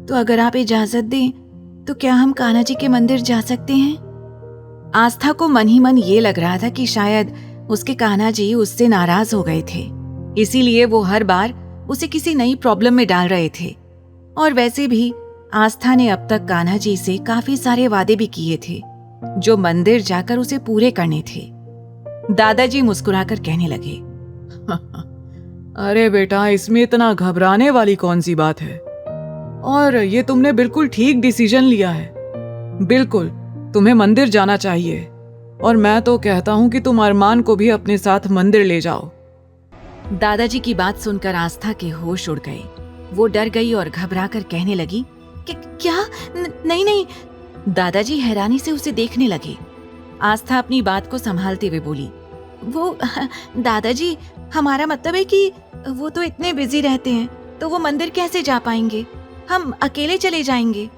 तो अगर आप इजाजत दें तो क्या हम कान्हा जी के मंदिर जा सकते हैं? आस्था को मन ही मन ये लग रहा था कि शायद उसके कान्हा जी उससे नाराज हो गए थे, इसीलिए वो हर बार उसे किसी नई प्रॉब्लम में डाल रहे थे। और वैसे भी आस्था ने अब तक कान्हा जी से काफी सारे वादे भी किए थे जो मंदिर जाकर उसे पूरे करने थे। दादाजी मुस्कुराकर कहने लगे, अरे बेटा, इसमें इतना घबराने वाली कौन सी बात है? और ये तुमने बिल्कुल ठीक डिसीजन लिया है। बिल्कुल तुम्हें मंदिर जाना चाहिए, और मैं तो कहता हूँ कि तुम अरमान को भी अपने साथ मंदिर ले जाओ। दादाजी की बात सुनकर आस्था के होश उड़ गए। वो डर गई और घबरा कर कहने लगी, क्या? नहीं नहीं। दादाजी हैरानी से उसे देखने लगे। आस्था अपनी बात को संभालते हुए बोली, वो दादाजी, हमारा मतलब है कि वो तो इतने बिजी रहते हैं, तो वो मंदिर कैसे जा पाएंगे? हम अकेले चले जाएंगे।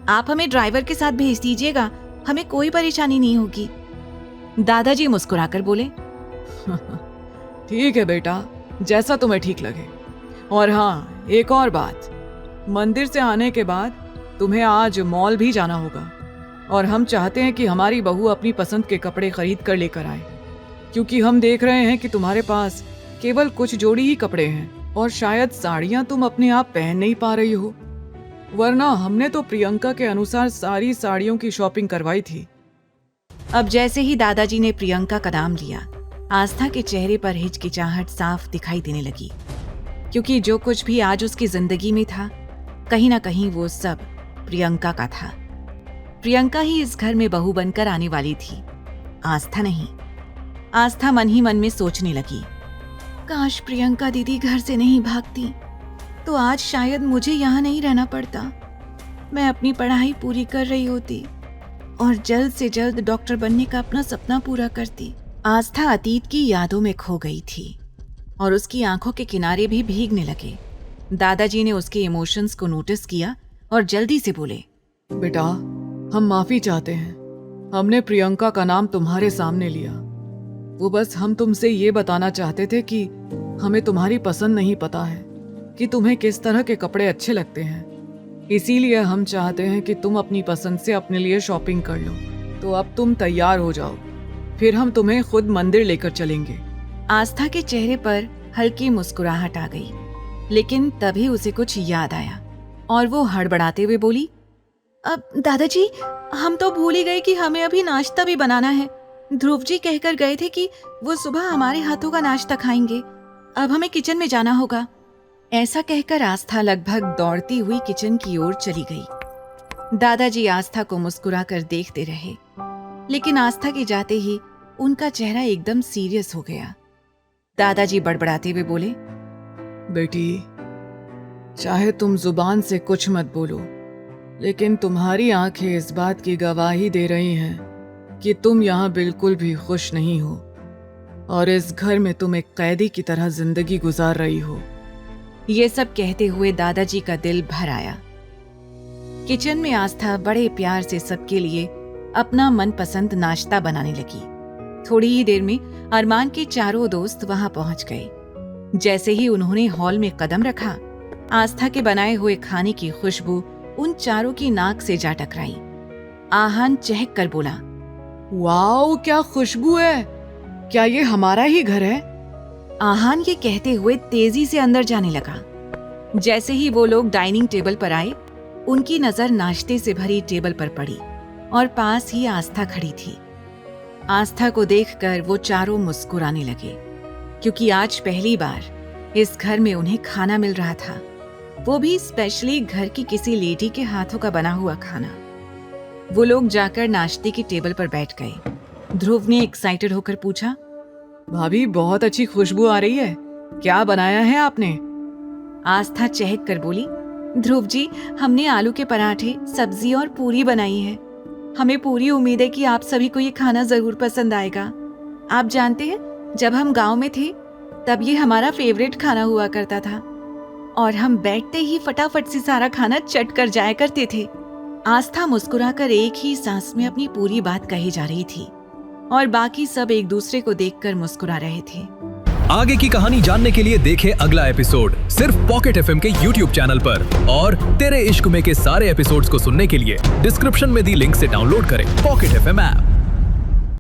आप हमें ड्राइवर के साथ भेज दीजिएगा, हमें कोई परेशानी नहीं होगी। दादाजी मुस्कुराकर बोले, ठीक है बेटा, जैसा तुम्हें ठीक लगे। और हाँ, एक और बात, मंदिर से आने के बाद तुम्हें आज मॉल भी जाना होगा, और हम चाहते हैं कि हमारी बहू अपनी पसंद के कपड़े खरीद कर लेकर आए, क्योंकि हम देख रहे हैं कि तुम्हारे पास केवल कुछ जोड़ी ही कपड़े हैं, और शायद साड़ियाँ तुम अपने आप पहन नहीं पा रही हो, वरना हमने तो प्रियंका के अनुसार सारी साड़ियों की शॉपिंग करवाई थी। अब जैसे ही दादाजी ने प्रियंका का नाम लिया, आस्था के चेहरे पर हिचकिचाहट साफ दिखाई देने लगी, क्योंकि जो कुछ भी आज उसकी जिंदगी में था, कहीं ना कहीं वो सब प्रियंका का था। प्रियंका ही इस घर में बहू बनकर आने वाली थी, आस्था नहीं। आस्था मन ही मन में सोचने लगी, काश प्रियंका दीदी घर से नहीं भागती तो आज शायद मुझे यहाँ नहीं रहना पड़ता। मैं अपनी पढ़ाई पूरी कर रही होती और जल्द से जल्द डॉक्टर बनने का अपना सपना पूरा करती। आस्था अतीत की यादों में खो गई थी और उसकी आंखों के किनारे भी भीगने लगे। दादाजी ने उसके इमोशंस को नोटिस किया और जल्दी से बोले, बेटा, हम माफी चाहते हैं, हमने प्रियंका का नाम तुम्हारे सामने लिया। वो बस हम तुमसे ये बताना चाहते थे कि हमें तुम्हारी पसंद नहीं पता है कि तुम्हें किस तरह के कपड़े अच्छे लगते हैं, इसीलिए हम चाहते हैं कि तुम अपनी पसंद से अपने लिए शॉपिंग कर लो। तो अब तुम तैयार हो जाओ, फिर हम तुम्हें खुद मंदिर लेकर चलेंगे। आस्था के चेहरे पर हल्की मुस्कुराहट आ गई, लेकिन तभी उसे कुछ याद आया और वो हड़बड़ाते हुए बोली, अब दादाजी, हम तो भूल ही गए कि हमें अभी नाश्ता भी बनाना है। ध्रुव जी कहकर गए थे कि वो सुबह हमारे हाथों का नाश्ता खाएंगे। अब हमें किचन में जाना होगा। ऐसा कहकर आस्था लगभग दौड़ती हुई किचन की ओर चली गई। दादाजी आस्था को मुस्कुराकर देखते रहे, लेकिन आस्था के जाते ही उनका चेहरा एकदम सीरियस हो गया। दादाजी बड़बड़ाते हुए बोले, बेटी, चाहे तुम जुबान से कुछ मत बोलो, लेकिन तुम्हारी आंखें इस बात की गवाही दे रही हैं कि तुम यहाँ बिल्कुल भी खुश नहीं हो और इस घर में तुम एक कैदी की तरह जिंदगी गुजार रही हो। ये सब कहते हुए दादाजी का दिल भर आया। किचन में आस्था बड़े प्यार से सबके लिए अपना मनपसंद नाश्ता बनाने लगी। थोड़ी ही देर में अरमान के चारों दोस्त वहां पहुंच गए। जैसे ही उन्होंने हॉल में कदम रखा, आस्था के बनाए हुए खाने की खुशबू उन चारों की नाक से जा टकराई। आहान चहक कर बोला, वाओ, क्या खुशबू है! क्या ये हमारा ही घर है? आहान ये कहते हुए तेजी से अंदर जाने लगा। जैसे ही वो लोग डाइनिंग टेबल पर आए, उनकी नजर नाश्ते से भरी टेबल पर पड़ी और पास ही आस्था खड़ी थी। आस्था को देखकर वो चारों मुस्कुराने लगे, क्योंकि आज पहली बार इस घर में उन्हें खाना मिल रहा था, वो भी स्पेशली घर की किसी लेडी के हाथों का बना हुआ खाना। वो लोग जाकर नाश्ते की टेबल पर बैठ गए। ध्रुव ने एक्साइटेड होकर पूछा, भाभी, बहुत अच्छी खुशबू आ रही है, क्या बनाया है आपने? आस्था चहक कर बोली, ध्रुव जी, हमने आलू के पराठे, सब्जी और पूरी बनाई है। हमें पूरी उम्मीद है कि आप सभी को ये खाना जरूर पसंद आएगा। आप जानते हैं, जब हम गांव में थे तब ये हमारा फेवरेट खाना हुआ करता था और हम बैठते ही फटाफट से सारा खाना चट कर जाया करते थे। आस्था मुस्कुराकर एक ही सांस में अपनी पूरी बात कही जा रही थी और बाकी सब एक दूसरे को देखकर मुस्कुरा रहे थे। आगे की कहानी जानने के लिए देखें अगला एपिसोड सिर्फ पॉकेट एफएम के यूट्यूब चैनल पर। और तेरे इश्क में के सारे एपिसोड्स को सुनने के लिए डिस्क्रिप्शन में दी लिंक से डाउनलोड करें पॉकेट एफएम ऐप।